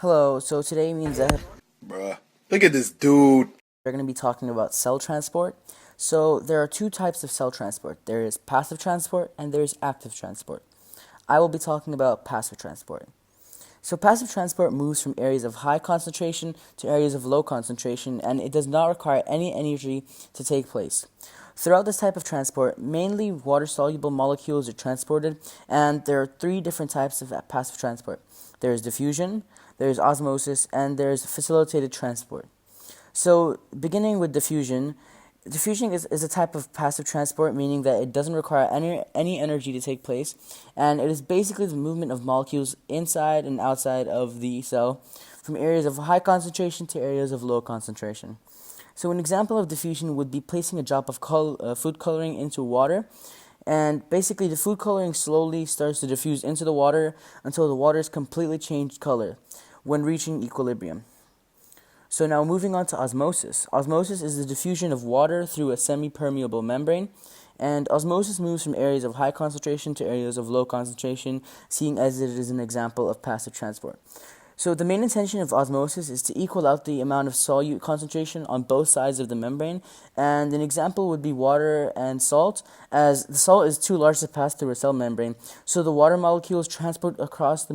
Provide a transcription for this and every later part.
Hello, so today me and Zahed Bruh. Look at this dude. are going to be talking about cell transport. So there are two types of cell transport. There is passive transport and there is active transport. I will be talking about passive transport. So passive transport moves from areas of high concentration to areas of low concentration, and it does not require any energy to take place. Throughout this type of transport, mainly water-soluble molecules are transported, and there are three different types of passive transport. There is diffusion, there is osmosis, and there is facilitated transport. So beginning with diffusion, diffusion is a type of passive transport, meaning that it doesn't require any energy to take place, and it is basically the movement of molecules inside and outside of the cell from areas of high concentration to areas of low concentration. So an example of diffusion would be placing a drop of food coloring into water, and basically the food coloring slowly starts to diffuse into the water until the water is completely changed color when reaching equilibrium. So now moving on to osmosis. Osmosis is the diffusion of water through a semi-permeable membrane, and osmosis moves from areas of high concentration to areas of low concentration, seeing as it is an example of passive transport. So the main intention of osmosis is to equal out the amount of solute concentration on both sides of the membrane, and an example would be water and salt, as the salt is too large to pass through a cell membrane, so the water molecules transport across the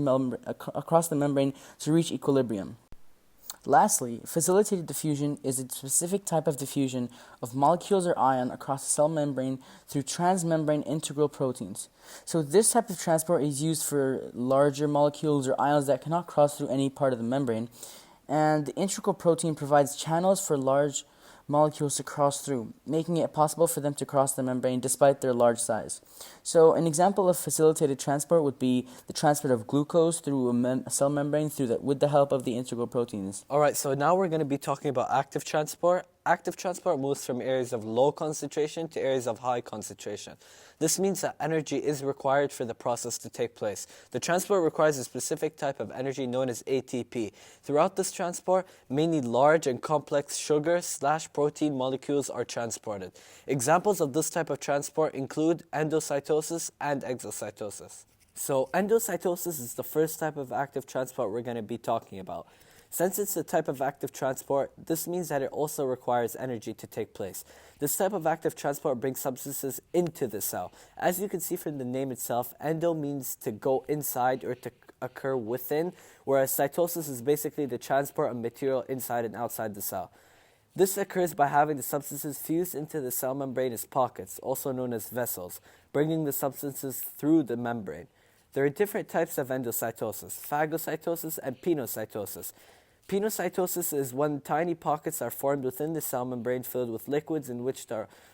membrane to reach equilibrium. Lastly, facilitated diffusion is a specific type of diffusion of molecules or ion across a cell membrane through transmembrane integral proteins. So this type of transport is used for larger molecules or ions that cannot cross through any part of the membrane, and the integral protein provides channels for large molecules to cross through, making it possible for them to cross the membrane despite their large size. So an example of facilitated transport would be the transport of glucose through a cell membrane with the help of the integral proteins. Alright, so now we're going to be talking about active transport. Active transport moves from areas of low concentration to areas of high concentration. This means that energy is required for the process to take place. The transport requires a specific type of energy known as ATP. Throughout this transport, mainly large and complex sugar/protein molecules are transported. Examples of this type of transport include endocytosis and exocytosis. So endocytosis is the first type of active transport we're going to be talking about. Since it's a type of active transport, this means that it also requires energy to take place. This type of active transport brings substances into the cell. As you can see from the name itself, endo means to go inside or to occur within, whereas cytosis is basically the transport of material inside and outside the cell. This occurs by having the substances fused into the cell membrane as pockets, also known as vessels, bringing the substances through the membrane. There are different types of endocytosis: phagocytosis and pinocytosis. Pinocytosis is when tiny pockets are formed within the cell membrane filled with liquids in which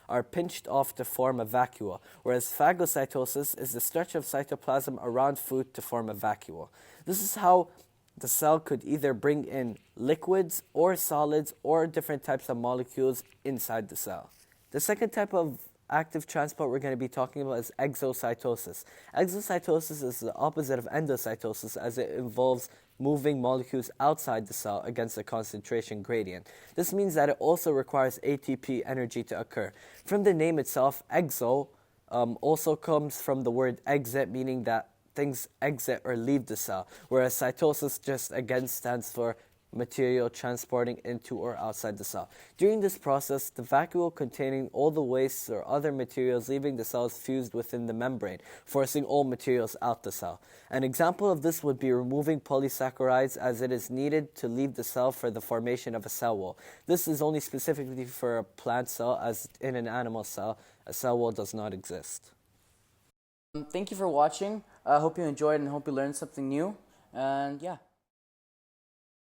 are pinched off to form a vacuole, whereas phagocytosis is the stretch of cytoplasm around food to form a vacuole. This is how the cell could either bring in liquids or solids or different types of molecules inside the cell. The second type of active transport we're going to be talking about is exocytosis. Exocytosis is the opposite of endocytosis, as it involves moving molecules outside the cell against a concentration gradient. This means that it also requires ATP energy to occur. From the name itself, exo also comes from the word exit, meaning that things exit or leave the cell, whereas cytosis just again stands for material transporting into or outside the cell. During this process, the vacuole containing all the wastes or other materials leaving the cell is fused within the membrane, forcing all materials out the cell. An example of this would be removing polysaccharides, as it is needed to leave the cell for the formation of a cell wall. This is only specifically for a plant cell, as in an animal cell, a cell wall does not exist. Thank you for watching. I hope you enjoyed and hope you learned something new. And yeah.